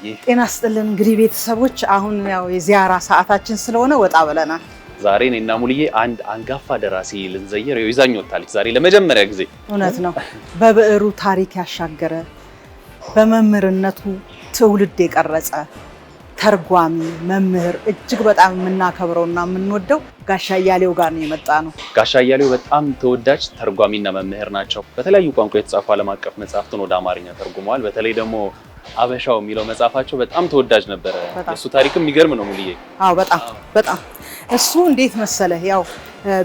ሙልዬ ጤና ይስጥልን። እንግዲህ ቤተሰቦች አሁን ያው የዚያራ ሰዓታችን ስለሆነ ወጣ ብለናል። ዛሬ እኔና ሙልዬ አንድ አንጋፋ ደራሲ ልንዘይር ይዛኝ ወጣለች ዛሬ ለመጀመሪያ ጊዜ። እውነት ነው። በብዕሩ ታሪክ ያሻገረ በመምህርነቱ ትውልድ የቀረጸ ተርጓሚ መምህር እጅግ በጣም የምናከብረውና የምንወደው ጋሻ አያሌው ጋር ነው የመጣ ነው። ጋሻ አያሌው በጣም ተወዳጅ ተርጓሚና መምህር ናቸው። በተለያዩ ቋንቋ የተጻፉ ዓለም አቀፍ መጽሐፍትን ወደ አማርኛ ተርጉመዋል። በተለይ ደግሞ አበሻው የሚለው መጽሐፋቸው በጣም ተወዳጅ ነበረ። እሱ ታሪክም የሚገርም ነው ሙልዬ። አዎ በጣም እሱ እንዴት መሰለህ፣ ያው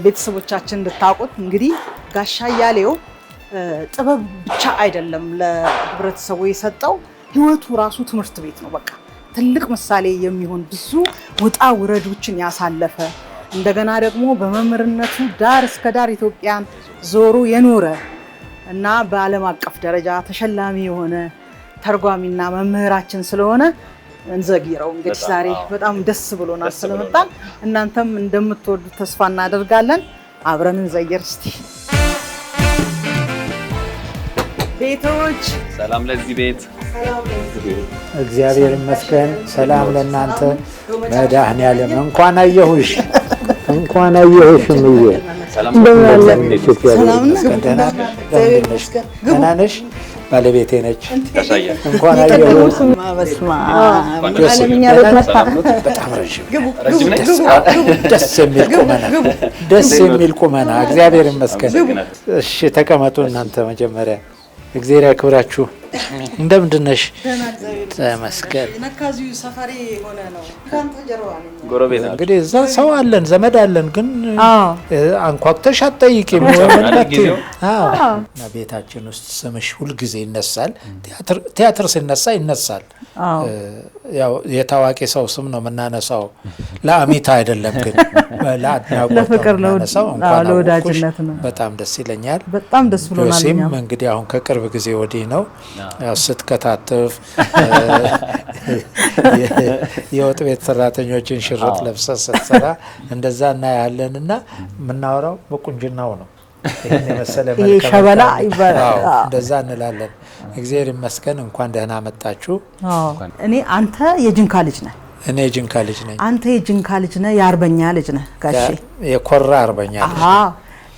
ቤተሰቦቻችን እንድታውቁት እንግዲህ ጋሻ አያሌው ጥበብ ብቻ አይደለም ለህብረተሰቡ የሰጠው፣ ህይወቱ ራሱ ትምህርት ቤት ነው። በቃ ትልቅ ምሳሌ የሚሆን ብዙ ውጣ ውረዶችን ያሳለፈ እንደገና ደግሞ በመምህርነቱ ዳር እስከ ዳር ኢትዮጵያን ዞሮ የኖረ እና በዓለም አቀፍ ደረጃ ተሸላሚ የሆነ ተርጓሚና መምህራችን ስለሆነ እንዘጊረው። እንግዲህ ዛሬ በጣም ደስ ብሎናል ስለመጣን። እናንተም እንደምትወዱት ተስፋ እናደርጋለን። አብረን እንዘይር እስቲ። ቤቶች ሰላም ለዚህ ቤት። እግዚአብሔር ይመስገን። ሰላም ለእናንተ። መድኃኔዓለም እንኳን አየሁሽ እምዬ። ደህና ነሽ? ባለቤቴ ነች። እንኳን አየሁሽ። በጣም ደስ የሚል ቁመና። እግዚአብሔር ይመስገን። እሺ ተቀመጡ እናንተ መጀመሪያ። እግዚአብሔር ያክብራችሁ። እንደምንድን ነሽ? ተመስገን። ነካዚው ሰፈሬ ሆነ ነው ካንተ ጀርባ ነኝ። ጎረቤት እንግዲህ እዛ ሰው አለን ዘመድ አለን፣ ግን አንኳኩተሽ አትጠይቂም። ቤታችን ውስጥ ስምሽ ሁልጊዜ ይነሳል። ቲያትር ሲነሳ ይነሳል። ያው የታዋቂ ሰው ስም ነው የምናነሳው፣ ለአሚታ አይደለም፣ ግን ለአድናቆት ነው የምናነሳው። እንኳን ለወዳጅነት ነው። በጣም ደስ ይለኛል። በጣም ደስ ብሎናል። ጆሲም እንግዲህ አሁን ከቅርብ ጊዜ ወዲህ ነው ያው ስትከታተፍ የወጥ ቤት ሰራተኞችን ሽርጥ ለብሰህ ስትሰራ እንደዛ እናያለንና የምናወራው በቁንጅናው ነው። ይሄን የመሰለ መልካም ሸበላ ይባላል። እንደዛ እንላለን። እግዚአብሔር ይመስገን። እንኳን ደህና መጣችሁ። እኔ አንተ የጅንካ ልጅ ነህ። እኔ የጅንካ ልጅ ነኝ። አንተ የጅንካ ልጅ ነህ፣ የአርበኛ ልጅ ነህ ጋሼ። የኮራ አርበኛ ልጅ።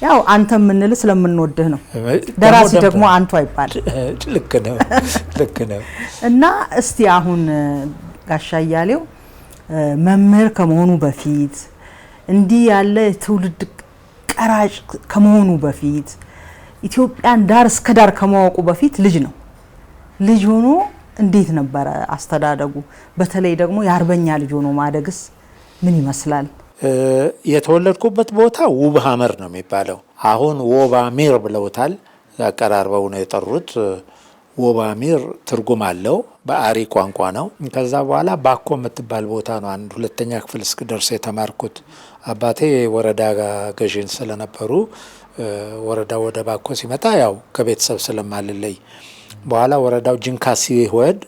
ያው አንተ የምንልህ ስለምንወድህ ነው። ደራሲ ደግሞ አንቱ አይባል። ልክ ነው። እና እስቲ አሁን ጋሻ አያሌው መምህር ከመሆኑ በፊት እንዲህ ያለ ትውልድ ቀራጭ ከመሆኑ በፊት ኢትዮጵያን ዳር እስከ ዳር ከማወቁ በፊት ልጅ ነው። ልጅ ሆኖ እንዴት ነበረ አስተዳደጉ? በተለይ ደግሞ የአርበኛ ልጅ ሆኖ ማደግስ ምን ይመስላል? የተወለድኩበት ቦታ ውብ ሐመር ነው የሚባለው። አሁን ወባሚር ብለውታል። አቀራርበው ነው የጠሩት። ወባሚር ትርጉም አለው፣ በአሪ ቋንቋ ነው። ከዛ በኋላ ባኮ የምትባል ቦታ ነው አንድ ሁለተኛ ክፍል እስክደርስ የተማርኩት። አባቴ ወረዳ ገዥን ስለነበሩ ወረዳ ወደ ባኮ ሲመጣ ያው ከቤተሰብ ስለማልለይ በኋላ ወረዳው ጅንካ ሲወድ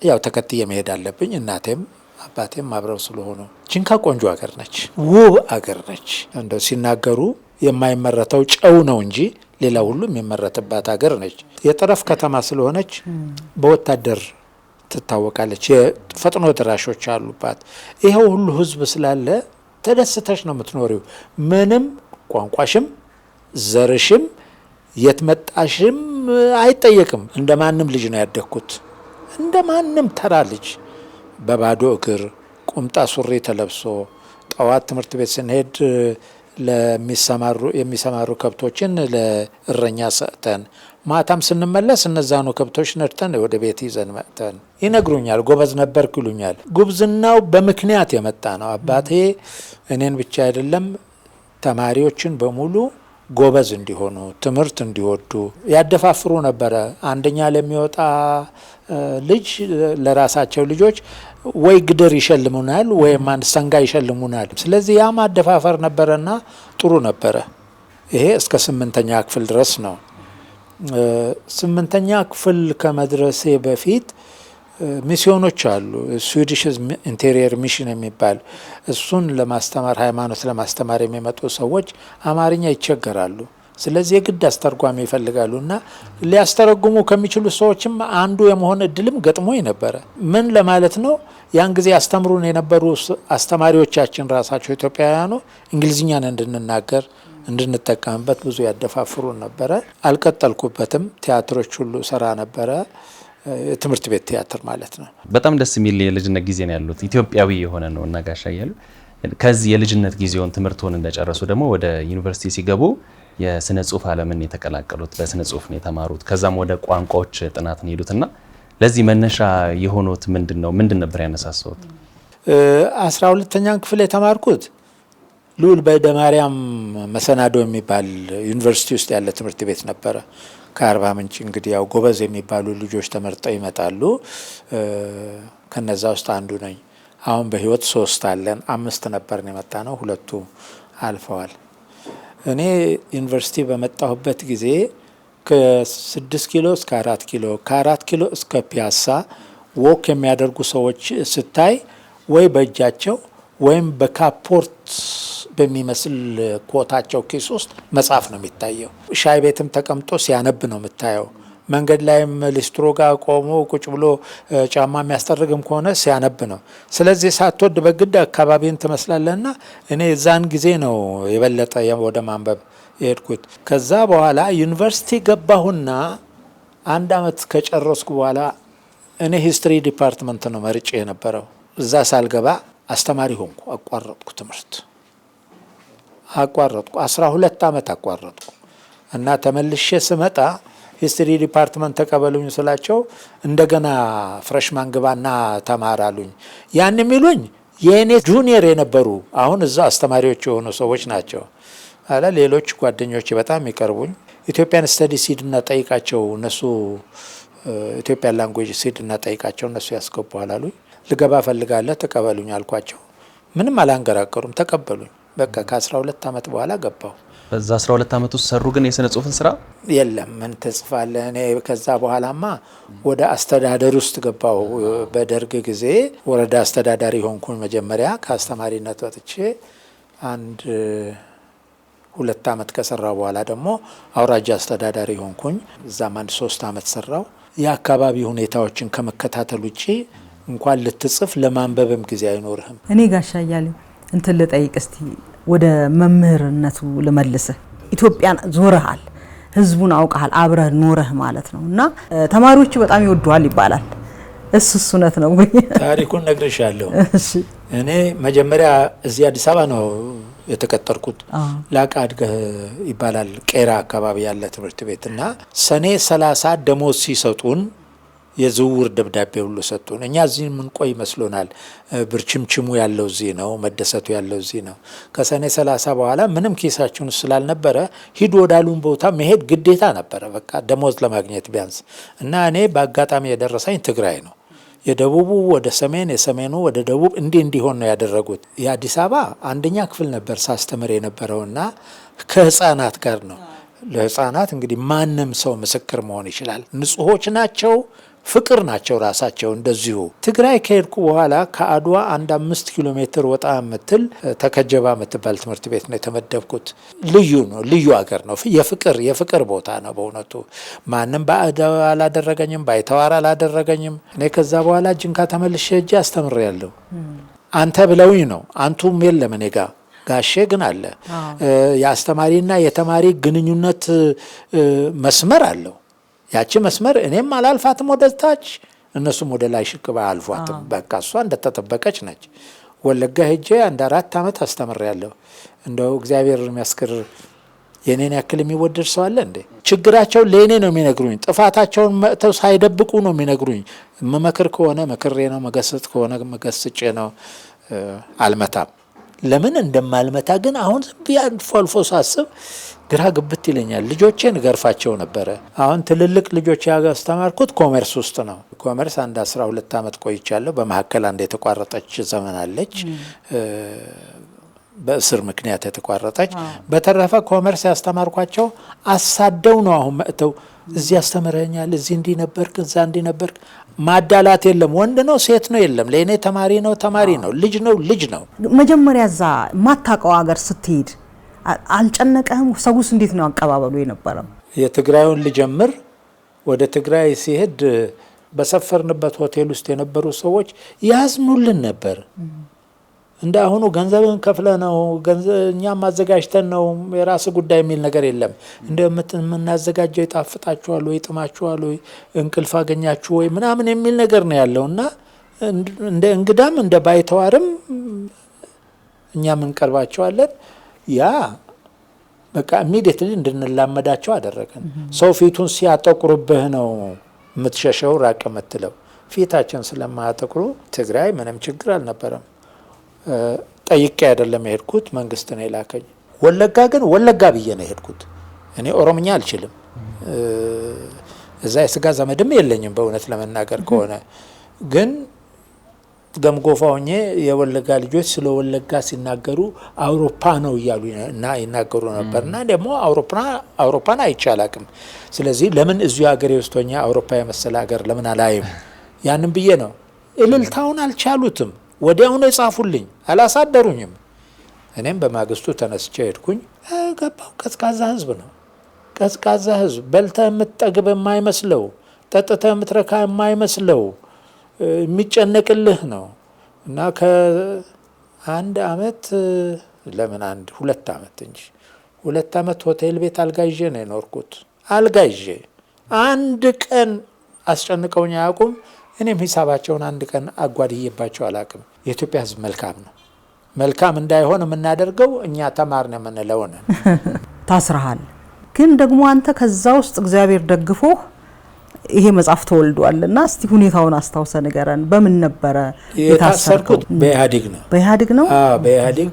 ያው ተከትዬ መሄድ አለብኝ። እናቴም አባቴም አብረው ስለሆኑ ጅንካ ቆንጆ አገር ነች፣ ውብ አገር ነች። እንደው ሲናገሩ የማይመረተው ጨው ነው እንጂ ሌላ ሁሉ የሚመረትባት አገር ነች። የጠረፍ ከተማ ስለሆነች በወታደር ትታወቃለች። የፈጥኖ ደራሾች አሉባት። ይሄው ሁሉ ህዝብ ስላለ ተደስተሽ ነው የምትኖሪው። ምንም ቋንቋሽም ዘርሽም የት መጣሽም አይጠየቅም። እንደማንም ልጅ ነው ያደግኩት፣ እንደማንም ተራ ልጅ በባዶ እግር ቁምጣ ሱሪ ተለብሶ ጠዋት ትምህርት ቤት ስንሄድ የሚሰማሩ ከብቶችን ለእረኛ ሰጥተን ማታም ስንመለስ እነዛኑ ከብቶች ነድተን ወደ ቤት ይዘን መጥተን ይነግሩኛል። ጎበዝ ነበርኩ ይሉኛል። ጉብዝናው በምክንያት የመጣ ነው። አባቴ እኔን ብቻ አይደለም ተማሪዎችን በሙሉ ጎበዝ እንዲሆኑ ትምህርት እንዲወዱ ያደፋፍሩ ነበረ። አንደኛ ለሚወጣ ልጅ ለራሳቸው ልጆች ወይ ግድር ይሸልሙናል ወይም አንድ ሰንጋ ይሸልሙናል። ስለዚህ ያ ማደፋፈር ነበረና ጥሩ ነበረ። ይሄ እስከ 8ኛ ክፍል ድረስ ነው። 8ኛ ክፍል ከመድረሴ በፊት ሚስዮኖች አሉ። ስዊዲሽ ኢንቴሪየር ሚሽን የሚባል እሱን ለማስተማር ሃይማኖት ለማስተማር የሚመጡ ሰዎች አማርኛ ይቸገራሉ። ስለዚህ የግድ አስተርጓሚ ይፈልጋሉና ሊያስተረጉሙ ከሚችሉ ሰዎችም አንዱ የመሆን እድልም ገጥሞኝ ነበረ። ምን ለማለት ነው? ያን ጊዜ አስተምሩን የነበሩ አስተማሪዎቻችን ራሳቸው ኢትዮጵያውያኑ እንግሊዝኛን እንድንናገር እንድንጠቀምበት ብዙ ያደፋፍሩን ነበረ። አልቀጠልኩበትም። ቲያትሮች ሁሉ ሰራ ነበረ። ትምህርት ቤት ቲያትር ማለት ነው። በጣም ደስ የሚል የልጅነት ጊዜ ነው ያሉት። ኢትዮጵያዊ የሆነ ነው እና ጋሻ እያሉ ከዚህ የልጅነት ጊዜውን ትምህርቱን እንደጨረሱ ደግሞ ወደ ዩኒቨርሲቲ ሲገቡ የስነ ጽሁፍ ዓለምን የተቀላቀሉት በስነ ጽሁፍ ነው የተማሩት። ከዛም ወደ ቋንቋዎች ጥናት ነው ሄዱትና ለዚህ መነሻ የሆኑት ምንድን ነበር ያነሳሳውት? 12ኛን ክፍል የተማርኩት ልዑል በእደ ማርያም መሰናዶ የሚባል ዩኒቨርሲቲ ውስጥ ያለ ትምህርት ቤት ነበረ። ከአርባ ምንጭ እንግዲህ ያው ጎበዝ የሚባሉ ልጆች ተመርጠው ይመጣሉ። ከነዛ ውስጥ አንዱ ነኝ። አሁን በህይወት 3 አለን። 5 ነበርን የመጣ ነው፣ 2 አልፈዋል። እኔ ዩኒቨርሲቲ በመጣሁበት ጊዜ ከ6 ኪሎ እስከ 4 ኪሎ ከ4 ኪሎ እስከ ፒያሳ ወክ የሚያደርጉ ሰዎች ስታይ ወይ በእጃቸው ወይም በካፖርት በሚመስል ኮታቸው ኪስ ውስጥ መጽሐፍ ነው የሚታየው። ሻይ ቤትም ተቀምጦ ሲያነብ ነው የምታየው። መንገድ ላይም ሊስትሮ ጋር ቆሞ ቁጭ ብሎ ጫማ የሚያስጠርግም ከሆነ ሲያነብ ነው። ስለዚህ ሳትወድ በግድ አካባቢን ትመስላለና እኔ እዛን ጊዜ ነው የበለጠ ወደ ማንበብ የሄድኩት። ከዛ በኋላ ዩኒቨርሲቲ ገባሁና 1 አመት ከጨረስኩ በኋላ እኔ ሂስትሪ ዲፓርትመንት ነው መርጬ የነበረው። እዛ ሳልገባ አስተማሪ ሆንኩ። አቋረጥኩ። ትምህርት አቋረጥኩ። 12 አመት አቋረጥኩ እና ተመልሼ ስመጣ ሂስትሪ ዲፓርትመንት ተቀበሉኝ ስላቸው እንደገና ፍሬሽማን ግባና ተማር አሉኝ። ያን የሚሉኝ የኔ ጁኒየር የነበሩ አሁን እዛ አስተማሪዎች የሆኑ ሰዎች ናቸው። አለ ሌሎች ጓደኞቼ በጣም የሚቀርቡኝ ኢትዮጵያን ስተዲ ሲድና ጠይቃቸው እነሱ ኢትዮጵያን ላንጉዌጅ ሲድና ጠይቃቸው እነሱ ያስገቡሃል አሉኝ። ልገባ ፈልጋለሁ ተቀበሉኝ አልኳቸው። ምንም አላንገራገሩም፣ ተቀበሉኝ። በቃ ከ12 አመት በኋላ ገባሁ። በዛ 12 አመት ውስጥ ሰሩ ግን የስነ ጽሁፍን ስራ የለም ምን ተጽፋለህ? እኔ ከዛ በኋላማ ወደ አስተዳደር ውስጥ ገባሁ። በደርግ ጊዜ ወረዳ አስተዳዳሪ ሆንኩኝ። መጀመሪያ ከአስተማሪነት ወጥቼ 2 አመት ከሰራው በኋላ ደግሞ አውራጃ አስተዳዳሪ ሆንኩኝ። እዛም 3 አመት ሰራው። የአካባቢ ሁኔታዎችን ከመከታተል ውጪ እንኳን ልትጽፍ ለማንበብም ጊዜ አይኖርህም። እኔ ጋሻ እያለሁ እንትን ልጠይቅ እስቲ ወደ መምህርነቱ ልመልስህ። ኢትዮጵያን ዞረሃል፣ ህዝቡን አውቀሃል፣ አብረህ ኖረህ ማለት ነው እና ተማሪዎቹ በጣም ይወዱሃል ይባላል። እሱስ እውነት ነው ወይ? ታሪኩን ነግሬሻለሁ። እኔ መጀመሪያ እዚህ አዲስ አበባ ነው የተቀጠርኩት። ላቃ አድገህ ይባላል ቄራ አካባቢ ያለ ትምህርት ቤት እና ሰኔ 30 ደሞዝ ሲሰጡን የዝውውር ደብዳቤ ሁሉ ሰጡን። እኛ እዚህ ምን ቆይ መስሎናል። ብርችምችሙ ያለው እዚህ ነው፣ መደሰቱ ያለው እዚህ ነው። ከሰኔ 30 በኋላ ምንም ኪሳችን ስላልነበረ ሂዱ ወዳሉን ቦታ መሄድ ግዴታ ነበረ፣ በቃ ደሞዝ ለማግኘት ቢያንስ። እና እኔ በአጋጣሚ የደረሰኝ ትግራይ ነው። የደቡቡ ወደ ሰሜን፣ የሰሜኑ ወደ ደቡብ እንዲሆን ነው ያደረጉት። የአዲስ አበባ 1ኛ ክፍል ነበር ሳስተምር የነበረውና ከህፃናት ጋር ነው። ለህፃናት እንግዲህ ማንም ሰው ምስክር መሆን ይችላል። ንጹሆች ናቸው፣ ፍቅር ናቸው ራሳቸው። እንደዚሁ ትግራይ ከሄድኩ በኋላ ከአድዋ 5 ኪሎ ሜትር ወጣ የምትል ተከጀባ የምትባል ትምህርት ቤት ነው የተመደብኩት። ልዩ ነው፣ ልዩ ሀገር ነው። የፍቅር ቦታ ነው በእውነቱ። ማንም ባዕድ አላደረገኝም፣ ባይተዋር አላደረገኝም። እኔ ከዛ በኋላ ጅንካ ተመልሼ ሄጄ አስተምሬያለሁ። አንተ ብለውኝ ነው፣ አንቱም የለም እኔ ጋ ጋሼ ግን አለ። የአስተማሪና የተማሪ ግንኙነት መስመር አለው። ያቺ መስመር እኔም አላልፋትም ወደ ታች፣ እነሱም ወደ ላይ ሽቅባ አልፏትም። በቃ እሷ እንደተጠበቀች ነች። ወለጋ ሄጄ 4 አመት አስተምሬያለሁ። እንደው እግዚአብሔር የሚያስክር የኔን ያክል የሚወደድ ሰው አለ እንዴ? ችግራቸው ለኔ ነው የሚነግሩኝ። ጥፋታቸውን መጥተው ሳይደብቁ ነው የሚነግሩኝ። መመክር ከሆነ መክሬ ነው፣ መገሰጽ ከሆነ መገስጬ ነው። አልመታም። ለምን እንደማልመታ ግን አሁን አልፎ አልፎ ሳስብ ግራ ግብት ይለኛል። ልጆቼን ገርፋቸው ነበረ። አሁን ትልልቅ ልጆች ያስተማርኩት ኮሜርስ ውስጥ ነው። ኮሜርስ 12 አመት ቆይቻለሁ። በመካከል አንድ የተቋረጠች ዘመን አለች፣ በእስር ምክንያት የተቋረጠች። በተረፈ ኮሜርስ ያስተማርኳቸው አሳደው ነው አሁን መጥተው እዚህ ያስተምረኛል፣ እዚህ እንዲህ ነበርክ፣ እዛ እንዲህ ነበርክ። ማዳላት የለም። ወንድ ነው ሴት ነው የለም። ለእኔ ተማሪ ነው፣ ልጅ ነው። መጀመሪያ እዛ ማታውቀው ሀገር ስትሄድ አልጨነቀህም? ሰውስ እንዴት ነው አቀባበሉ የነበረው? የትግራዩን ልጀምር። ወደ ትግራይ ሲሄድ በሰፈርንበት ሆቴል ውስጥ የነበሩ ሰዎች ያዝኑልን ነበር። እንደ አሁኑ ገንዘብን ከፍለ ነው እኛም አዘጋጅተን ነው የራስ ጉዳይ የሚል ነገር የለም። እንደምናዘጋጀው ይጣፍጣችኋል ወይ ይጥማችኋል ወይ እንቅልፍ አገኛችሁ ወይ ምናምን የሚል ነገር ነው ያለው እና እንደ እንግዳም እንደ ባይተዋርም እኛም እንቀርባቸዋለን። ያ በቃ ኢሚዲየትሊ እንድንላመዳቸው አደረገን። ሰው ፊቱን ሲያጠቁርብህ ነው የምትሸሸው ራቅ የምትለው። ፊታችን ስለማያጠቁሩ ትግራይ ምንም ችግር አልነበረም። ጠይቄ አይደለም የሄድኩት፣ መንግስት ነው የላከኝ። ወለጋ ግን ወለጋ ብዬ ነው የሄድኩት። እኔ ኦሮምኛ አልችልም። እዛ የስጋ ዘመድም የለኝም በእውነት ለመናገር ከሆነ ግን ገምጎፋ ሆኜ የወለጋ ልጆች ስለ ወለጋ ሲናገሩ አውሮፓ ነው እያሉ እና ይናገሩ ነበር። እና ደግሞ አውሮፓን አይቻላቅም። ስለዚህ ለምን እዚሁ ሀገሬ ውስጥ ሆኜ አውሮፓ የመሰለ ሀገር ለምን አላይም? ያንን ብዬ ነው። እልልታውን አልቻሉትም። ወዲያውኑ የጻፉልኝ አላሳደሩኝም። እኔም በማግስቱ ተነስቼ ሄድኩኝ። ገባው። ቀዝቃዛ ህዝብ ነው። ቀዝቃዛ ህዝብ፣ በልተህ የምትጠግብ የማይመስለው፣ ጠጥተህ የምትረካ የማይመስለው የሚጨነቅልህ ነው። እና ከአንድ አመት ለምን 2 አመት እንጂ 2 አመት ሆቴል ቤት አልጋ ይዤ ነው የኖርኩት። አልጋ ይዤ አንድ ቀን አስጨንቀውኝ አያውቁም። እኔም ሂሳባቸውን አንድ ቀን አጓድዬባቸው አላውቅም። የኢትዮጵያ ህዝብ መልካም ነው። መልካም እንዳይሆን የምናደርገው እኛ ተማርን የምንለው ነን። ታስረሃል፣ ግን ደግሞ አንተ ከዛ ውስጥ እግዚአብሔር ደግፎ ይሄ መጽሐፍ ተወልዷልና እስቲ ሁኔታውን አስታውሰ ንገረን። በምን ነበረ የታሰርኩት? በኢህአዴግ ነው። በኢህአዴግ ነው? አዎ በኢህአዴግ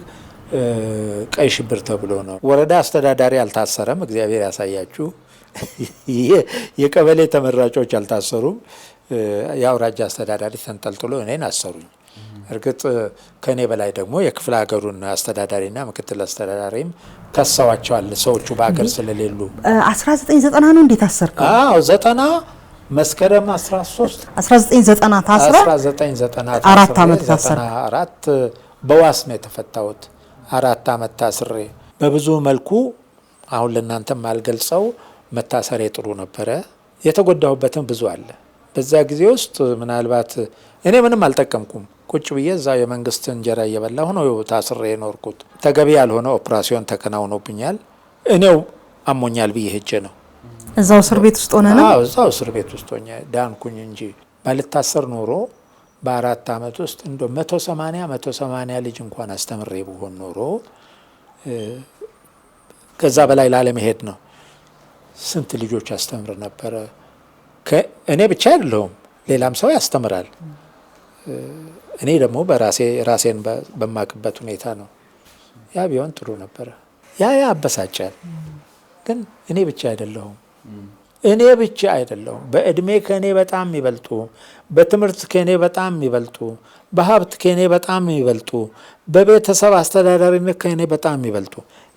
ቀይ ሽብር ተብሎ ነው። ወረዳ አስተዳዳሪ አልታሰረም። እግዚአብሔር ያሳያችሁ። የቀበሌ ተመራጮች አልታሰሩም። የአውራጃ አስተዳዳሪ ተንጠልጥሎ እኔን አሰሩኝ። እርግጥ ከኔ በላይ ደግሞ የክፍለ ሀገሩን አስተዳዳሪና ምክትል አስተዳዳሪም ከሰዋቸዋል። ሰዎቹ በአገር ስለሌሉ 1990 ነው እንዴት አሰርከው? አዎ 90 መስከረም 13 1990 ታስረ 1990 4 አመት ታሰረ። 4 በዋስ ነው የተፈታሁት። 4 አመት ታስሬ በብዙ መልኩ አሁን ለእናንተም አልገልጸው መታሰሬ ጥሩ ነበረ። የተጎዳሁበትም ብዙ አለ። በዛ ጊዜ ውስጥ ምናልባት እኔ ምንም አልጠቀምኩም። ቁጭ ብዬ እዛ የመንግስት እንጀራ እየበላሁ ነው ታስሬ የኖርኩት። ተገቢ ያልሆነ ኦፕራሲዮን ተከናውኖብኛል። እኔው አሞኛል ብዬ ሄጄ ነው። እዛው እስር ቤት ውስጥ ሆነ ነው? አዎ እዛው እስር ቤት ውስጥ ሆኜ ዳንኩኝ እንጂ ባልታሰር ኖሮ በ4 አመት ውስጥ እንደ 180 ልጅ እንኳን አስተምሬ ብሆን ኖሮ ከዛ በላይ ላለመሄድ ነው። ስንት ልጆች አስተምር ነበረ። እኔ ብቻ አይደለሁም፣ ሌላም ሰው ያስተምራል። እኔ ደግሞ ራሴን በማቅበት ሁኔታ ነው። ያ ቢሆን ጥሩ ነበረ። ያ አበሳጫል። ግን እኔ ብቻ አይደለሁም። በእድሜ ከኔ በጣም የሚበልጡ፣ በትምህርት ከኔ በጣም የሚበልጡ፣ በሀብት ከኔ በጣም የሚበልጡ፣ በቤተሰብ አስተዳዳሪነት ከኔ በጣም የሚበልጡ፣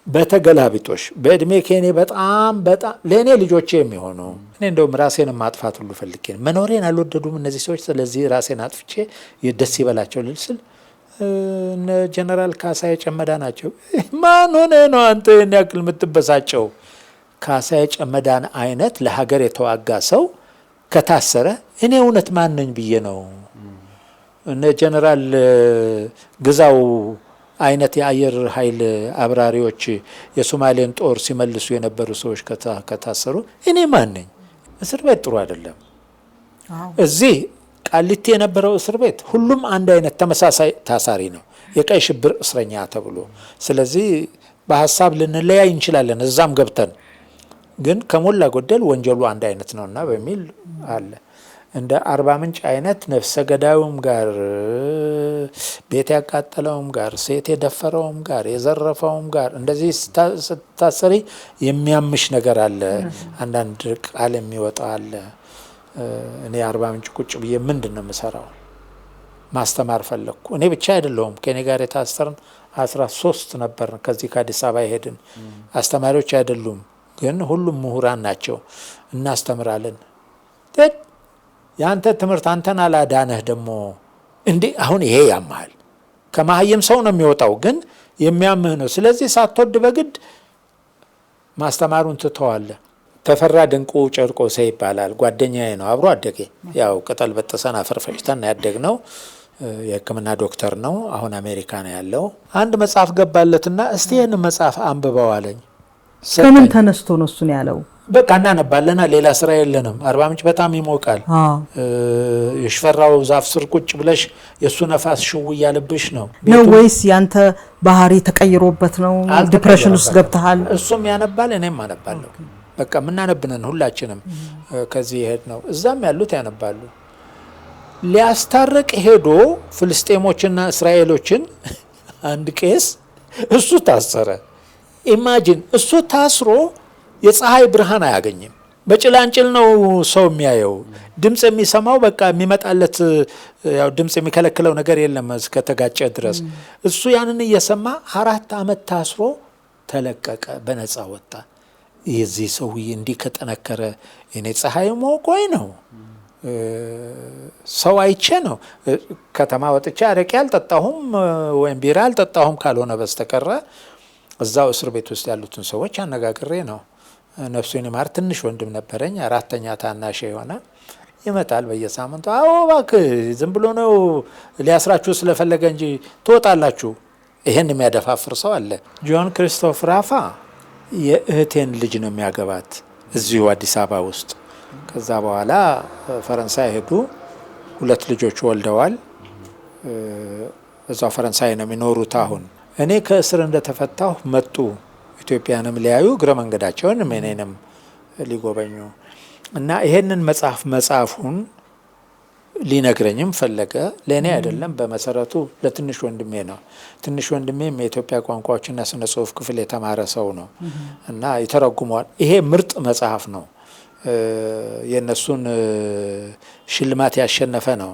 በተገላቢጦሽ በእድሜ ከኔ በጣም ለእኔ ልጆቼ የሚሆኑ። እኔ እንደውም ራሴን ማጥፋት ሁሉ ፈልጌ መኖሬን አልወደዱም እነዚህ ሰዎች። ስለዚህ ራሴን አጥፍቼ ደስ ይበላቸው ልል ስል እነ ጀነራል ካሳዬ ጨመዳ ናቸው። ማን ሆነ ነው አንተ ይህን ያክል የምትበሳጨው? ካሳዬ ጨመዳን አይነት ለሀገር የተዋጋ ሰው ከታሰረ እኔ እውነት ማን ነኝ ብዬ ነው። እነ ጀነራል ግዛው አይነት የአየር ኃይል አብራሪዎች የሶማሌን ጦር ሲመልሱ የነበሩ ሰዎች ከታሰሩ እኔ ማን ነኝ? እስር ቤት ጥሩ አይደለም። እዚህ ቃሊቲ የነበረው እስር ቤት ሁሉም አንድ አይነት ተመሳሳይ ታሳሪ ነው፣ የቀይ ሽብር እስረኛ ተብሎ። ስለዚህ በሀሳብ ልንለያይ እንችላለን እዛም ገብተን፣ ግን ከሞላ ጎደል ወንጀሉ አንድ አይነት ነውና በሚል አለ። እንደ አርባ ምንጭ አይነት ነፍሰ ገዳዩም ጋር፣ ቤት ያቃጠለውም ጋር፣ ሴት የደፈረውም ጋር፣ የዘረፈውም ጋር እንደዚህ ስታሰሪ የሚያምሽ ነገር አለ። አንዳንድ ቃል የሚወጣ አለ። እኔ አርባ ምንጭ ቁጭ ብዬ ምንድን ነው የምሰራው? ማስተማር ፈለግኩ። እኔ ብቻ አይደለሁም፣ ከኔ ጋር የታሰርን 13 ነበር። ከዚህ ከአዲስ አበባ ሄድን። አስተማሪዎች አይደሉም፣ ግን ሁሉም ምሁራን ናቸው። እናስተምራለን። የአንተ ትምህርት አንተን አላዳነህ ደግሞ እንዴ! አሁን ይሄ ያማል። ከመሀይም ሰው ነው የሚወጣው፣ ግን የሚያምህ ነው። ስለዚህ ሳትወድ በግድ ማስተማሩን ትተዋለህ። ተፈራ ድንቁ ጨርቆሴ ይባላል። ጓደኛዬ ነው፣ አብሮ አደጌ። ያው ቅጠል በጥሰን አፈር ፈጭተን ያደግነው። የሕክምና ዶክተር ነው። አሁን አሜሪካ ነው ያለው። አንድ መጽሐፍ ገባለትና እስቲ ይህን መጽሐፍ አንብበው አለኝ። ከምን ተነስቶ ነው እሱን ያለው? በቃ እናነባለና ሌላ ስራ የለንም። አርባ ምንጭ በጣም ይሞቃል። የሽፈራው ዛፍ ስር ቁጭ ብለሽ የእሱ ነፋስ ሽው እያለብሽ ነው ወይስ ያንተ ባህሪ ተቀይሮበት ነው? ዲፕሬሽን ውስጥ ገብተሃል? እሱም ያነባል፣ እኔም አነባለሁ። በቃ የምናነብነን ሁላችንም ከዚህ ይሄድ ነው። እዛም ያሉት ያነባሉ። ሊያስታርቅ ሄዶ ፍልስጤሞችና እስራኤሎችን አንድ ቄስ እሱ ታሰረ። ኢማጂን፣ እሱ ታስሮ የፀሐይ ብርሃን አያገኝም። በጭላንጭል ነው ሰው የሚያየው። ድምፅ የሚሰማው በቃ የሚመጣለት ያው ድምፅ የሚከለክለው ነገር የለም እስከተጋጨ ድረስ። እሱ ያንን እየሰማ 4 ዓመት ታስሮ ተለቀቀ፣ በነፃ ወጣ። የዚህ ሰውዬ እንዲህ ከጠነከረ እኔ ፀሐይ ሞቆይ ነው ሰው አይቼ ነው ከተማ ወጥቼ አረቄ አልጠጣሁም ወይም ቢራ አልጠጣሁም ካልሆነ በስተቀረ እዛው እስር ቤት ውስጥ ያሉትን ሰዎች አነጋግሬ ነው። ነፍሱን ይማር ትንሽ ወንድም ነበረኝ፣ 4ኛ ታናሽ የሆነ ይመጣል በየሳምንቱ። አዎ እባክህ ዝም ብሎ ነው ሊያስራችሁ ስለፈለገ እንጂ ትወጣላችሁ። ይሄን የሚያደፋፍር ሰው አለ። ጆን ክሪስቶፍ ራፋ የእህቴን ልጅ ነው የሚያገባት እዚሁ አዲስ አበባ ውስጥ። ከዛ በኋላ ፈረንሳይ ሄዱ። 2 ልጆች ወልደዋል። እዛው ፈረንሳይ ነው የሚኖሩት አሁን። እኔ ከእስር እንደተፈታሁ መጡ ኢትዮጵያንም ሊያዩ እግረ መንገዳቸውን እኔንም ሊጎበኙ እና ይሄንን መጽሐፉን ሊነግረኝም ፈለገ። ለእኔ አይደለም፣ በመሰረቱ ለትንሽ ወንድሜ ነው። ትንሽ ወንድሜም የኢትዮጵያ ቋንቋዎችና ስነ ጽሁፍ ክፍል የተማረ ሰው ነው እና ይተረጉመዋል። ይሄ ምርጥ መጽሐፍ ነው። የእነሱን ሽልማት ያሸነፈ ነው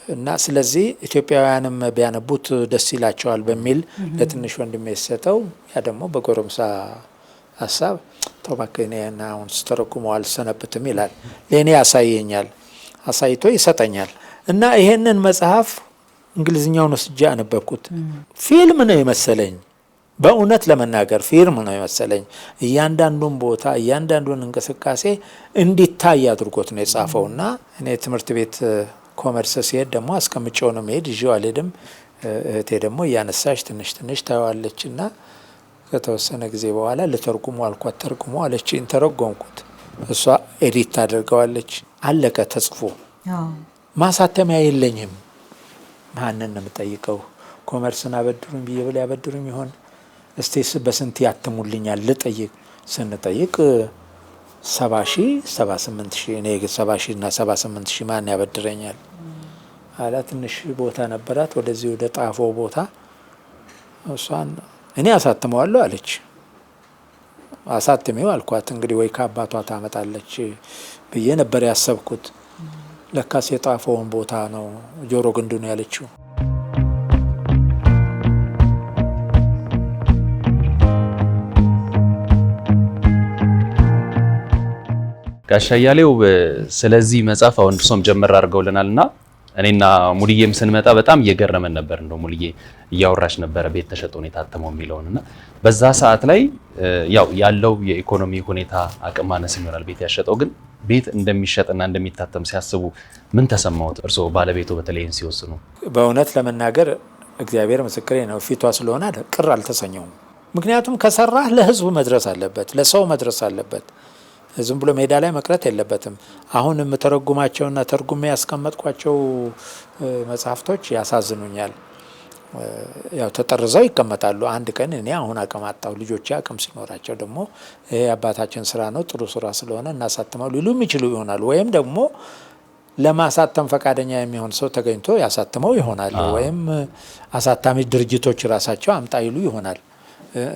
እና ስለዚህ ኢትዮጵያውያንም ቢያነቡት ደስ ይላቸዋል በሚል ለትንሽ ወንድሜ የሰጠው። ያ ደግሞ በጎረምሳ ሀሳብ ተባከኔ እና አሁን ስተረጉመው አልሰነብትም ይላል። ለእኔ ያሳየኛል፣ አሳይቶ ይሰጠኛል። እና ይሄንን መጽሐፍ እንግሊዝኛውን ወስጄ አነበብኩት። ፊልም ነው የመሰለኝ፣ በእውነት ለመናገር ፊልም ነው የመሰለኝ። እያንዳንዱን ቦታ እያንዳንዱን እንቅስቃሴ እንዲታይ አድርጎት ነው የጻፈውና እኔ ትምህርት ቤት ኮመርስ ሲሄድ ደግሞ አስቀምጬው ነው መሄድ፣ ይዤው አልሄድም። እህቴ ደግሞ እያነሳች ትንሽ ትንሽ ታየዋለች እና ከተወሰነ ጊዜ በኋላ ልተርጉሙ አልኳት። ተርጉሙ አለችኝ፣ ተረጎምኩት። እሷ ኤዲት ታደርገዋለች። አለቀ ተጽፎ። ማሳተሚያ የለኝም። ማንን ነው የምጠይቀው? ኮመርስን አበድሩኝ ብዬ ብለ ያበድሩኝ ይሆን? እስቴስ በስንት ያትሙልኛል ልጠይቅ። ስንጠይቅ 70,000 78,000 እኔ 70,000 እና 78,000 ማን ያበድረኛል አላ። ትንሽ ቦታ ነበራት ወደዚህ ወደ ጣፎ ቦታ። እሷን እኔ አሳትመዋለሁ አለች። አሳትሜው አልኳት። እንግዲህ ወይ ከአባቷ ታመጣለች ብዬ ነበር ያሰብኩት። ለካስ የጣፎውን ቦታ ነው ጆሮ ግንዱ ነው ያለችው። ጋሻ እያሌው ስለዚህ መጽሐፍ አሁን እርሶም ጀመር አድርገውልናልና እኔና ሙልዬም ስንመጣ በጣም እየገረመን ነበር። እንደው ሙልዬ እያወራች ነበር ቤት ተሸጦ ነው የታተመው የሚለውንና በዛ ሰዓት ላይ ያው ያለው የኢኮኖሚ ሁኔታ አቅም ማነስ ይኖራል ቤት ያሸጠው። ግን ቤት እንደሚሸጥና እንደሚታተም ሲያስቡ ምን ተሰማዎት እርሶ ባለቤቱ በተለይን ሲወስኑ? በእውነት ለመናገር እግዚአብሔር ምስክሬ ነው፣ ፊቷ ስለሆነ ቅር አልተሰኘውም። ምክንያቱም ከሰራህ ለህዝቡ መድረስ አለበት፣ ለሰው መድረስ አለበት። ዝም ብሎ ሜዳ ላይ መቅረት የለበትም። አሁን የምተረጉማቸውና ተርጉሜ ያስቀመጥኳቸው መጽሐፍቶች ያሳዝኑኛል። ያው ተጠርዘው ይቀመጣሉ። አንድ ቀን እኔ አሁን አቅም አጣሁ፣ ልጆቼ አቅም ሲኖራቸው ደግሞ ይሄ አባታችን ስራ ነው ጥሩ ስራ ስለሆነ እናሳትመው ሊሉ የሚችሉ ይሆናል። ወይም ደግሞ ለማሳተም ፈቃደኛ የሚሆን ሰው ተገኝቶ ያሳትመው ይሆናል። ወይም አሳታሚ ድርጅቶች ራሳቸው አምጣ ይሉ ይሆናል።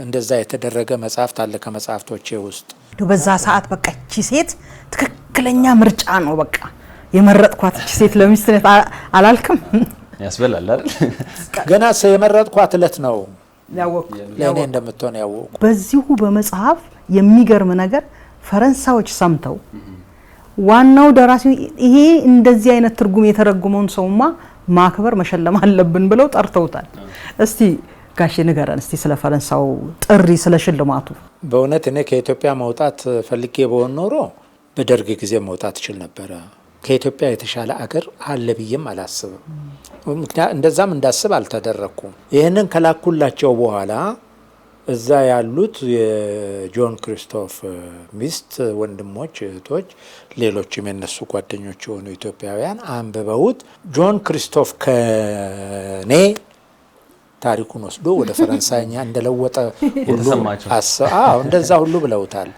እንደዛ የተደረገ መጽሐፍት አለ ከመጽሐፍቶቼ ውስጥ። በዛ ሰዓት በቃ እቺ ሴት ትክክለኛ ምርጫ ነው በቃ የመረጥኳት እቺ ሴት ለሚስትነት አላልክም? ያስበላል አይደል? ገና የመረጥኳት እለት ነው ያወቁ ለኔ እንደምትሆን ያወቁ። በዚሁ በመጽሐፍ የሚገርም ነገር ፈረንሳዮች ሰምተው ዋናው ደራሲ ይሄ እንደዚህ አይነት ትርጉም የተረጉመውን ሰውማ ማክበር መሸለም አለብን ብለው ጠርተውታል። እስቲ ጋሼ ንገረን እስቲ ስለ ፈረንሳው ጥሪ ስለ ሽልማቱ። በእውነት እኔ ከኢትዮጵያ መውጣት ፈልጌ በሆን ኖሮ በደርግ ጊዜ መውጣት እችል ነበረ። ከኢትዮጵያ የተሻለ አገር አለ ብዬም አላስብም። ምክንያቱም እንደዛም እንዳስብ አልተደረኩም። ይህንን ከላኩላቸው በኋላ እዛ ያሉት የጆን ክሪስቶፍ ሚስት ወንድሞች፣ እህቶች፣ ሌሎችም የነሱ ጓደኞች የሆኑ ኢትዮጵያውያን አንብበውት ጆን ክሪስቶፍ ከኔ ታሪኩን ወስዶ ወደ ፈረንሳይኛ እንደለወጠ ሁሉ እንደዛ ሁሉ ብለውታል።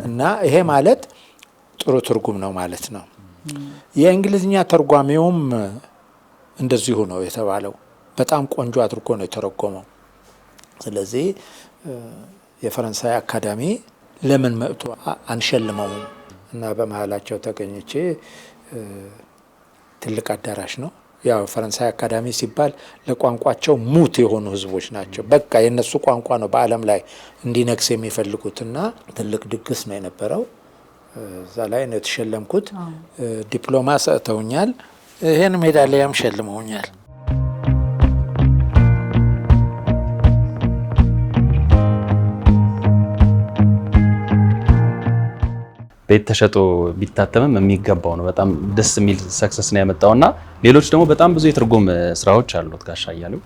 እና ይሄ ማለት ጥሩ ትርጉም ነው ማለት ነው። የእንግሊዝኛ ተርጓሚውም እንደዚሁ ነው የተባለው። በጣም ቆንጆ አድርጎ ነው የተረጎመው። ስለዚህ የፈረንሳይ አካዳሚ ለምን መጥቶ አንሸልመውም? እና በመሃላቸው ተገኝቼ ትልቅ አዳራሽ ነው። ያው ፈረንሳይ አካዳሚ ሲባል ለቋንቋቸው ሙት የሆኑ ህዝቦች ናቸው። በቃ የነሱ ቋንቋ ነው በዓለም ላይ እንዲነግስ የሚፈልጉትና ትልቅ ድግስ ነው የነበረው። እዛ ላይ ነው የተሸለምኩት። ዲፕሎማ ሰጥተውኛል። ይሄን ሜዳሊያም ሸልመውኛል። ቤት ተሸጦ ቢታተምም የሚገባው ነው። በጣም ደስ የሚል ሰክሰስ ነው ያመጣውና ሌሎች ደግሞ በጣም ብዙ የትርጉም ስራዎች አሉት ጋሻ እያሌው።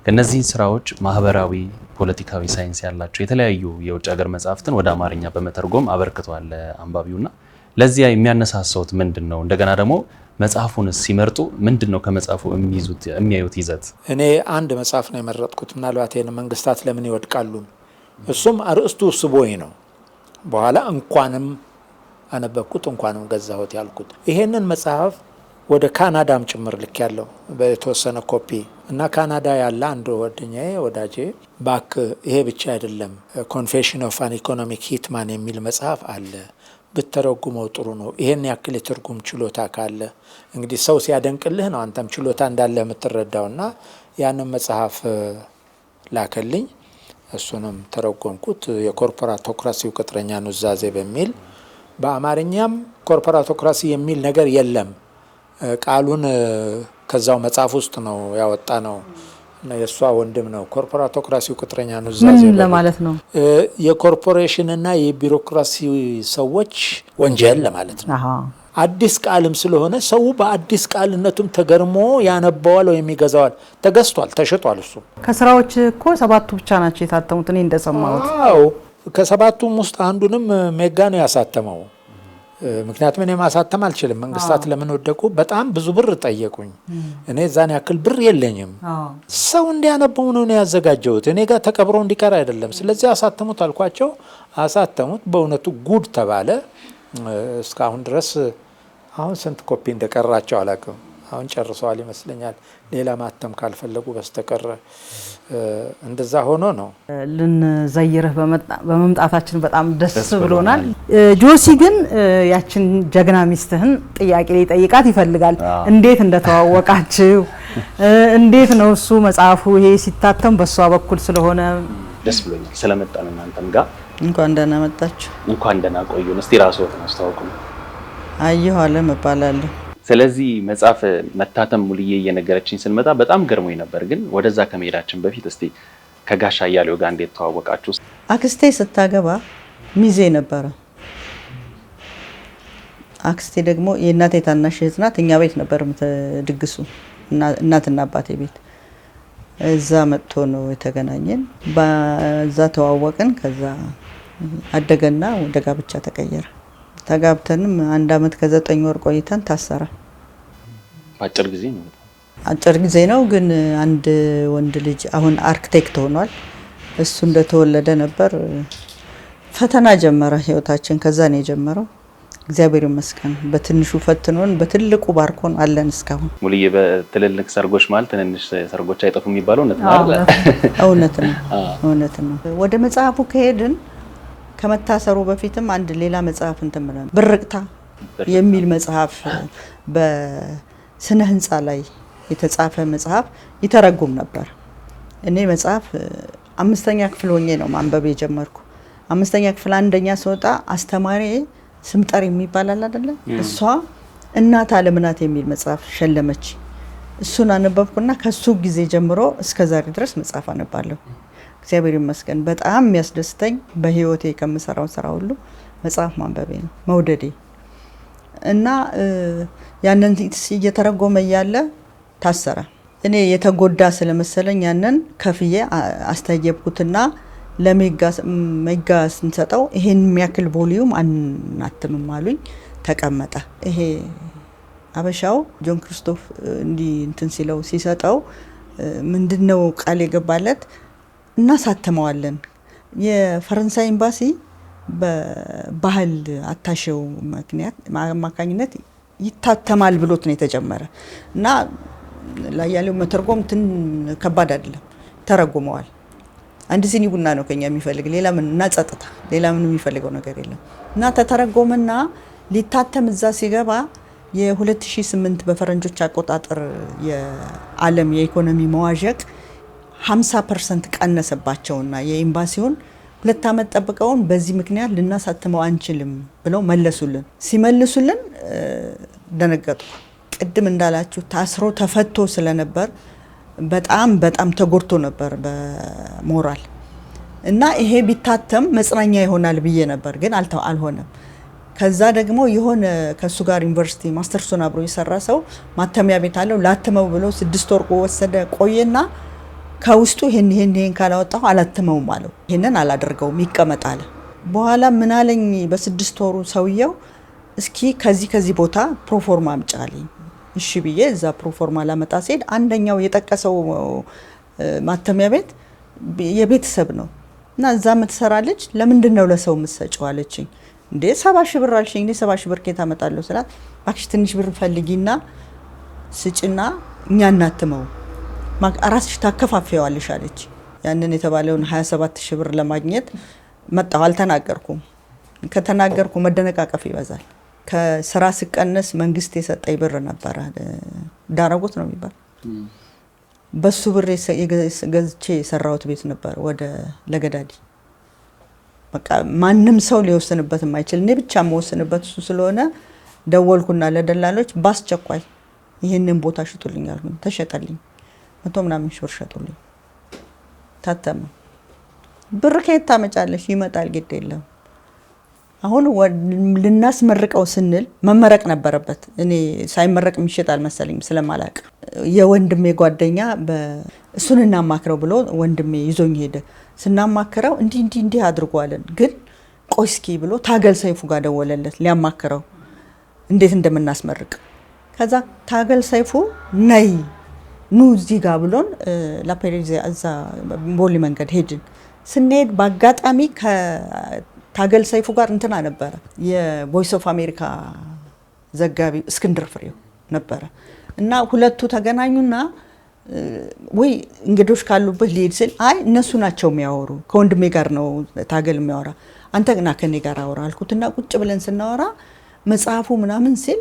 ከነዚህ ስራዎች ማህበራዊ፣ ፖለቲካዊ ሳይንስ ያላቸው የተለያዩ የውጭ ሀገር መጽሐፍትን ወደ አማርኛ በመተርጎም አበርክቷል አንባቢውና ለዚያ የሚያነሳሳውት ምንድነው? እንደገና ደግሞ መጽሐፉን ሲመርጡ ምንድነው ከመጽሐፉ የሚያዩት ይዘት? እኔ አንድ መጽሐፍ ነው የመረጥኩት። ምናልባት ይሄን መንግስታት ለምን ይወድቃሉ፣ እሱም አርእስቱ ስቦኝ ነው። በኋላ እንኳንም አነበብኩት እንኳንም ገዛሁት ያልኩት። ይሄንን መጽሐፍ ወደ ካናዳም ጭምር ልክ ያለው በተወሰነ ኮፒ እና ካናዳ ያለ አንድ ወዳጄ ባክ ይሄ ብቻ አይደለም ኮንፌሽን ኦፍ አን ኢኮኖሚክ ሂትማን የሚል መጽሐፍ አለ፣ ብትተረጉመው ጥሩ ነው። ይሄን ያክል የትርጉም ችሎታ ካለ እንግዲህ ሰው ሲያደንቅልህ ነው አንተም ችሎታ እንዳለ የምትረዳውና ያንን መጽሐፍ ላከልኝ። እሱንም ተረጎምኩት። የኮርፖራቶክራሲው ቅጥረኛ ኑዛዜ በሚል በአማርኛም ኮርፖራቶክራሲ የሚል ነገር የለም። ቃሉን ከዛው መጽሐፍ ውስጥ ነው ያወጣ ነው። የሷ ወንድም ነው። ኮርፖራቶክራሲው ቅጥረኛ ኑዛዜ ምን ለማለት ነው? የኮርፖሬሽንና የቢሮክራሲ ሰዎች ወንጀል ለማለት ነው። አዲስ ቃልም ስለሆነ ሰው በአዲስ ቃልነቱም ተገርሞ ያነባዋል ወይም ይገዛዋል። ተገዝቷል፣ ተሽጧል። እሱ ከስራዎች እኮ 7ቱ ብቻ ናቸው የታተሙት እኔ እንደሰማሁት። አዎ ከ7ቱም ውስጥ አንዱንም ሜጋ ነው ያሳተመው። ምክንያቱም እኔ ማሳተም አልችልም። መንግስታት ለምን ወደቁ? በጣም ብዙ ብር ጠየቁኝ። እኔ ዛን ያክል ብር የለኝም። ሰው እንዲያነበው ነው ያዘጋጀሁት። እኔ ጋር ተቀብሮ እንዲቀር አይደለም። ስለዚህ አሳተሙት አልኳቸው። አሳተሙት። በእውነቱ ጉድ ተባለ። እስካሁን ድረስ አሁን ስንት ኮፒ እንደቀራቸው አላውቅም። አሁን ጨርሰዋል ይመስለኛል፣ ሌላ ማተም ካልፈለጉ በስተቀር እንደዛ ሆኖ ነው። ልንዘይርህ በመምጣታችን በጣም ደስ ብሎናል። ጆሲ ግን ያችን ጀግና ሚስትህን ጥያቄ ሊጠይቃት ይፈልጋል። እንዴት እንደተዋወቃችሁ፣ እንዴት ነው እሱ መጽሐፉ ይሄ ሲታተም በሷ በኩል ስለሆነ ደስ ብሎኛል ስለመጣን እናንተም ጋር እንኳን ደህና መጣችሁ። እንኳን ደህና ቆዩን። እስቲ ራስዎትን አስተዋውቁ። አየሁ አለም እባላለሁ። ስለዚህ መጽሐፍ መታተም ሙልዬ እየነገረችኝ ስንመጣ በጣም ገርሞኝ ነበር። ግን ወደዛ ከመሄዳችን በፊት እስቲ ከጋሻ እያሌው ጋር እንዴት ተዋወቃችሁ? አክስቴ ስታገባ ሚዜ ነበረ። አክስቴ ደግሞ የእናቴ ታናሽ እህት ናት። እኛ ቤት ነበር ድግሱ፣ እናትና አባቴ ቤት። እዛ መጥቶ ነው የተገናኘን። በዛ ተዋወቅን። ከዛ አደገና ወደ ጋብቻ ተቀየረ። ተጋብተንም 1 አመት ከ9 ወር ቆይተን ታሰረ። አጭር ጊዜ ነው። አጭር ጊዜ ነው፣ ግን አንድ ወንድ ልጅ አሁን አርክቴክት ሆኗል። እሱ እንደተወለደ ነበር ፈተና ጀመረ ህይወታችን። ከዛ ነው የጀመረው። እግዚአብሔር ይመስገን በትንሹ ፈትኖን በትልቁ ባርኮን አለን እስካሁን። ሙልዬ በትልልቅ ሰርጎች ማለት ትንንሽ ሰርጎች አይጠፉም የሚባለው እውነት ነው አይደል? እውነት ነው። ወደ መጽሐፉ ከሄድን ከመታሰሩ በፊትም አንድ ሌላ መጽሐፍ እንተምረን ብርቅታ የሚል መጽሐፍ በስነ ህንጻ ላይ የተጻፈ መጽሐፍ ይተረጉም ነበር። እኔ መጽሐፍ 5ኛ ክፍል ሆኜ ነው ማንበብ የጀመርኩ። 5ኛ ክፍል አንደኛ ስወጣ አስተማሪ ስምጠር የሚባል አይደለ? እሷ እናት አለምናት የሚል መጽሐፍ ሸለመች። እሱን አነበብኩና ከሱ ጊዜ ጀምሮ እስከ ዛሬ ድረስ መጽሐፍ አነባለሁ። እግዚአብሔር ይመስገን። በጣም የሚያስደስተኝ በህይወቴ ከምሰራው ስራ ሁሉ መጽሐፍ ማንበቤ ነው፣ መውደዴ እና ያንን እየተረጎመ እያለ ታሰረ። እኔ የተጎዳ ስለመሰለኝ ያንን ከፍዬ አስተያየብኩትና ለሜጋ ስንሰጠው ይሄን የሚያክል ቮሊዩም አናትምም አሉኝ። ተቀመጠ። ይሄ አበሻው ጆን ክርስቶፍ እንዲህ እንትን ሲሰጠው ምንድነው ቃል የገባለት? እናሳተመዋለን። የፈረንሳይ ኤምባሲ በባህል አታሸው ምክንያት አማካኝነት ይታተማል ብሎት ነው የተጀመረ እና ለያሌው መተርጎም ከባድ አይደለም። ተረጉመዋል። አንድ ሲኒ ቡና ነው ከኛ የሚፈልግ ሌላ ምን እና ጸጥታ ሌላ ምን የሚፈልገው ነገር የለም እና ተተረጎመና ሊታተም እዛ ሲገባ የ2008 በፈረንጆች አቆጣጠር የዓለም የኢኮኖሚ መዋዠቅ 50% ቀነሰባቸውና የኤምባሲውን 2 ዓመት ጠብቀውን በዚህ ምክንያት ልናሳትመው አንችልም ብለው መለሱልን። ሲመልሱልን ደነገጥኩ። ቅድም እንዳላችሁ ታስሮ ተፈቶ ስለነበር በጣም ተጎድቶ ነበር በሞራል እና ይሄ ቢታተም መጽናኛ ይሆናል ብዬ ነበር፣ ግን አልሆነም። ከዛ ደግሞ የሆነ ከሱ ጋር ዩኒቨርሲቲ ማስተርሱን አብሮ የሰራ ሰው ማተሚያ ቤት አለው ላትመው ብሎ 6 ወር ወሰደ ቆየና ከውስጡ ይሄን ካላወጣው አላትመውም አለው። ይሄንን አላደርገውም ይቀመጥ አለ። በኋላ ምን አለኝ በ6 ወሩ ሰውየው እስኪ ከዚህ ቦታ ፕሮፎርማ አምጫልኝ። እሺ ብዬ እዛ ፕሮፎርማ ላመጣ ሲሄድ አንደኛው የጠቀሰው ማተሚያ ቤት የቤተሰብ ነው እና እዛ የምትሰራ ልጅ ለምንድን ነው ለሰው የምትሰጪው አለችኝ። እንዴ 70 ሺህ ብር አልሽኝ። እንዴ 70 ሺህ ብር ከየት አመጣለሁ ስላት እባክሽ ትንሽ ብር ፈልጊና ስጭና እኛ እናትመው ራስሽ ታከፋፈዋለሽ አለች። ያንን የተባለውን 27 ሺህ ብር ለማግኘት መጣሁ። አልተናገርኩም። ከተናገርኩ መደነቃቀፍ ይበዛል። ከስራ ስቀነስ መንግስት የሰጠኝ ብር ነበር፣ ዳረጎት ነው የሚባል በሱ ብር ገዝቼ የሰራሁት ቤት ነበር ወደ ለገዳዲ። በቃ ማንም ሰው ሊወስንበት የማይችል እኔ ብቻ የምወስንበት እሱ ስለሆነ ደወልኩና ለደላሎች ባስቸኳይ ይሄንን ቦታ ሽጡልኝ አልኩኝ። ተሸጠልኝ። 100 ምናምን ሺህ ብር ሸጡልኝ። ታተመ። ብር ከየት ታመጫለሽ? ይመጣል፣ ግድ የለም። አሁን ልናስመርቀው ስንል መመረቅ ነበረበት። እኔ ሳይመረቅ የሚሸጥ አልመሰለኝም ስለማላቅ። የወንድሜ ጓደኛ እሱን እናማክረው ብሎ ወንድሜ ይዞኝ ሄደ። ስናማክረው እንዲህ አድርጓለን፣ ግን ቆይ እስኪ ብሎ ታገል ሰይፉ ጋር ደወለለት ሊያማክረው እንዴት እንደምናስመርቅ። ከዛ ታገል ሰይፉ ነይ ኑ እዚህ ጋር ብሎን ላፔሪዝ እዛ ቦሌ መንገድ ሄድን። ስንሄድ በአጋጣሚ ከታገል ሰይፉ ጋር እንትና ነበረ የቮይስ ኦፍ አሜሪካ ዘጋቢ እስክንድር ፍሬው ነበረ እና ሁለቱ ተገናኙና ወይ እንግዶች ካሉበት ሊሄድ ስል አይ እነሱ ናቸው የሚያወሩ፣ ከወንድሜ ጋር ነው ታገል የሚያወራ፣ አንተ ግና ከኔ ጋር አወራ አልኩትና ቁጭ ብለን ስናወራ መጽሐፉ ምናምን ሲል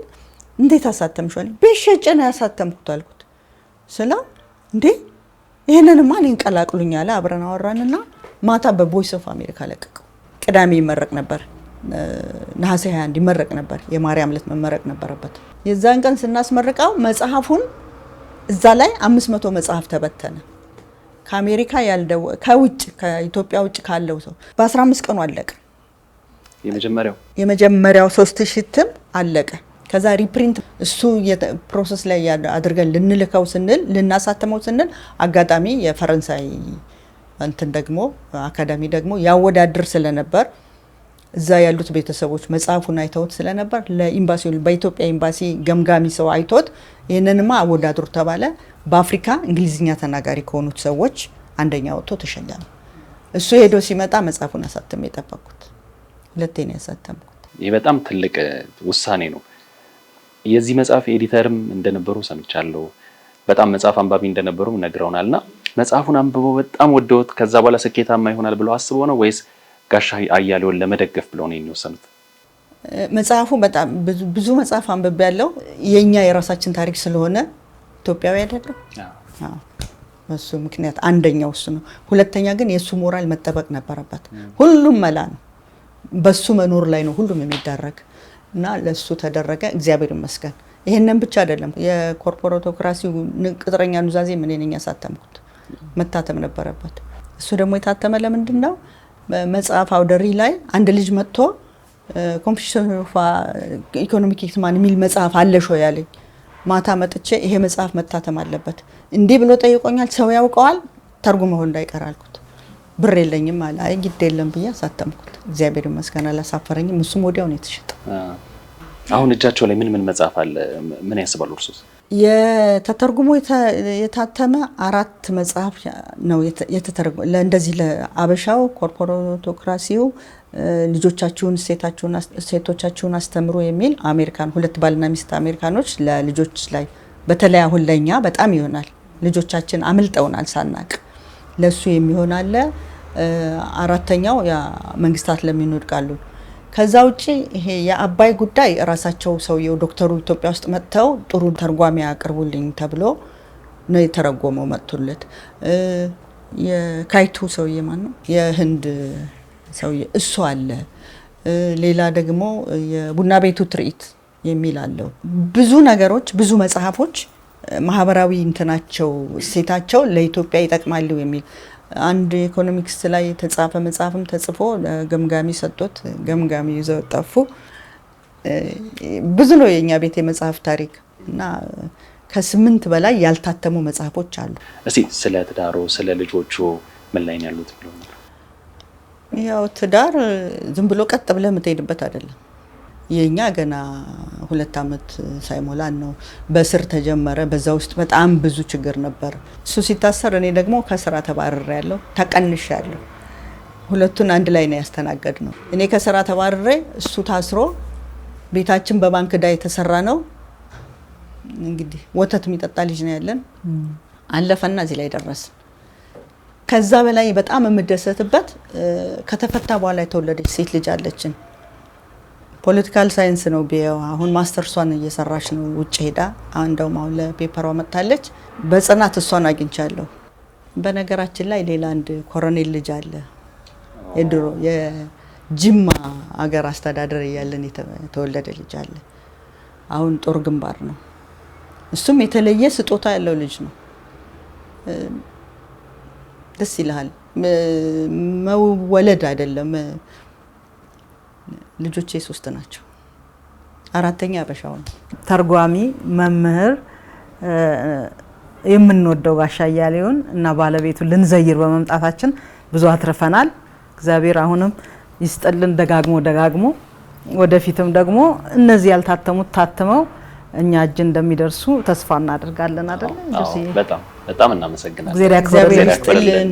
እንዴት አሳተምሽዋል? በሸጨ ነው ያሳተምኩት አልኩት። ስለ እንዴ ይሄንንማ እኔን ቀላቅሉኝ አለ። አብረን አወራንና ማታ በቮይስ ኦፍ አሜሪካ ለቀቀው። ቅዳሜ ይመረቅ ነበር፣ ነሐሴ 21 ይመረቅ ነበር። የማርያም ዕለት መመረቅ ነበረበት። የዛን ቀን ስናስመርቀው መጽሐፉን እዛ ላይ 500 መጽሐፍ ተበተነ። ከአሜሪካ ከውጭ ከኢትዮጵያ ውጭ ካለው ሰው በ15 ቀኑ አለቀ። የመጀመሪያው 3000 እትም አለቀ። ከዛ ሪፕሪንት እሱ ፕሮሰስ ላይ አድርገን ልንልከው ስንል ልናሳተመው ስንል አጋጣሚ የፈረንሳይ እንትን ደግሞ አካዳሚ ደግሞ ያወዳድር ስለነበር እዛ ያሉት ቤተሰቦች መጽሐፉን አይተውት ስለነበር ለኤምባሲው በኢትዮጵያ ኤምባሲ ገምጋሚ ሰው አይቶት ይሄንንማ አወዳድሩ ተባለ። በአፍሪካ እንግሊዝኛ ተናጋሪ ከሆኑት ሰዎች አንደኛ ወጥቶ ተሸለመ። እሱ ሄዶ ሲመጣ መጽሐፉን አሳተም የጠበቅኩት 2 ነው ያሳተምኩት። ይሄ በጣም ትልቅ ውሳኔ ነው። የዚህ መጽሐፍ ኤዲተርም እንደነበሩ ሰምቻለሁ። በጣም መጽሐፍ አንባቢ እንደነበሩም ነግረውናልና መጽሐፉን አንብበው በጣም ወደውት ከዛ በኋላ ስኬታማ ይሆናል ብለው አስበው ነው ወይስ ጋሻ አያሌውን ለመደገፍ ብለው ነው የሚወሰኑት? መጽሐፉ በጣም ብዙ መጽሐፍ አንብቤ ያለው የኛ የራሳችን ታሪክ ስለሆነ ኢትዮጵያዊ አይደለም። እሱ ምክንያት አንደኛው እሱ ነው። ሁለተኛ ግን የሱ ሞራል መጠበቅ ነበረበት። ሁሉም መላ ነው፣ በሱ መኖር ላይ ነው ሁሉም የሚዳረግ እና ለሱ ተደረገ። እግዚአብሔር ይመስገን። ይሄንን ብቻ አይደለም የኮርፖራቶክራሲው ቅጥረኛ ኑዛዜ ምን ነኝ ያሳተምኩት መታተም ነበረበት። እሱ ደግሞ የታተመ ለምንድን ነው? መጽሐፍ አውደሪ ላይ አንድ ልጅ መጥቶ ኮንፊውሽን ኦፍ ኢኮኖሚክ ኢክማን የሚል መጽሐፍ አለሽ ወይ ያለኝ። ማታ መጥቼ ይሄ መጽሐፍ መታተም አለበት እንዲህ ብሎ ጠይቆኛል። ሰው ያውቀዋል ተርጉመው እንዳይቀር አልኩት። ብር የለኝም አለ። አይ ግድ የለም ብዬ አሳተምኩት። እግዚአብሔር ይመስገን አላሳፈረኝም። እሱም ወዲያው ነው የተሸጠው። አሁን እጃቸው ላይ ምን መጽሐፍ አለ? ምን ያስባሉ እርሱስ? የተተርጉሞ የታተመ 4 መጽሐፍ ነው የተተረጎመ ለእንደዚህ ለአበሻው ኮርፖራቶክራሲው ልጆቻችሁን ሴቶቻችሁን አስተምሩ የሚል አሜሪካን 2 ባልና ሚስት አሜሪካኖች ለልጆች ላይ በተለይ አሁን ለኛ በጣም ይሆናል። ልጆቻችን አምልጠውናል ሳናቅ ለሱ የሚሆን አለ። 4ኛው ያ መንግስታት ለምን ይወድቃሉ። ከዛ ውጪ ይሄ የአባይ ጉዳይ ራሳቸው ሰውየው ዶክተሩ ኢትዮጵያ ውስጥ መጥተው ጥሩ ተርጓሚ ያቀርቡልኝ ተብሎ ነው የተረጎመው መጥቶለት። የካይቱ ሰውዬ ማን ነው? የህንድ ሰውዬ እሱ አለ። ሌላ ደግሞ የቡና ቤቱ ትርኢት የሚል አለው። ብዙ ነገሮች ብዙ መጽሐፎች ማህበራዊ እንትናቸው እሴታቸው ለኢትዮጵያ ይጠቅማሉ የሚል አንድ ኢኮኖሚክስ ላይ የተጻፈ መጽሐፍም ተጽፎ ገምጋሚ ሰጥቶት ገምጋሚ ይዘው ጠፉ። ብዙ ነው የኛ ቤት የመጽሐፍ ታሪክ እና ከ8 በላይ ያልታተሙ መጽሐፎች አሉ። እስቲ ስለ ትዳሩ ስለ ልጆቹ ምን ላይ ነው ያሉት ብለው ነው? ያው ትዳር ዝም ብሎ ቀጥ ብለህ የምትሄድበት አይደለም። የኛ ገና 2 አመት ሳይሞላን ነው በስር ተጀመረ። በዛ ውስጥ በጣም ብዙ ችግር ነበር። እሱ ሲታሰር እኔ ደግሞ ከስራ ተባረሬያለሁ፣ ተቀንሻለሁ። ሁለቱን አንድ ላይ ነው ያስተናገድ ነው። እኔ ከስራ ተባረሬ እሱ ታስሮ ቤታችን በባንክ ዕዳ የተሰራ ነው። እንግዲህ ወተት የሚጠጣ ልጅ ነው ያለን። አለፈና እዚህ ላይ ደረስን። ከዛ በላይ በጣም የምደሰትበት ከተፈታ በኋላ የተወለደች ሴት ልጅ አለችን። ፖለቲካል ሳይንስ ነው ቢያው አሁን ማስተርሷን እየሰራች ነው ውጭ ሄዳ። እንደውም አሁን ለፔፐሯ መጣለች። በጽናት እሷን አግኝቻለሁ። በነገራችን ላይ ሌላ አንድ ኮሎኔል ልጅ አለ። የድሮ የጅማ አገር አስተዳደር ያለን የተወለደ ልጅ አለ። አሁን ጦር ግንባር ነው። እሱም የተለየ ስጦታ ያለው ልጅ ነው። ደስ ይላል። መወለድ አይደለም። ልጆቼ 3 ናቸው። 4ኛ አበሻው ነው። ተርጓሚ መምህር የምንወደው ጋሻ እያሌውን እና ባለቤቱ ልንዘይር በመምጣታችን ብዙ አትርፈናል። እግዚአብሔር አሁንም ይስጥልን ደጋግሞ ወደፊትም ደግሞ እነዚህ ያልታተሙት ታትመው እኛ እጅ እንደሚደርሱ ተስፋ እናደርጋለን አይደል? በጣም እናመሰግናለን። እግዚአብሔር ይስጥልን።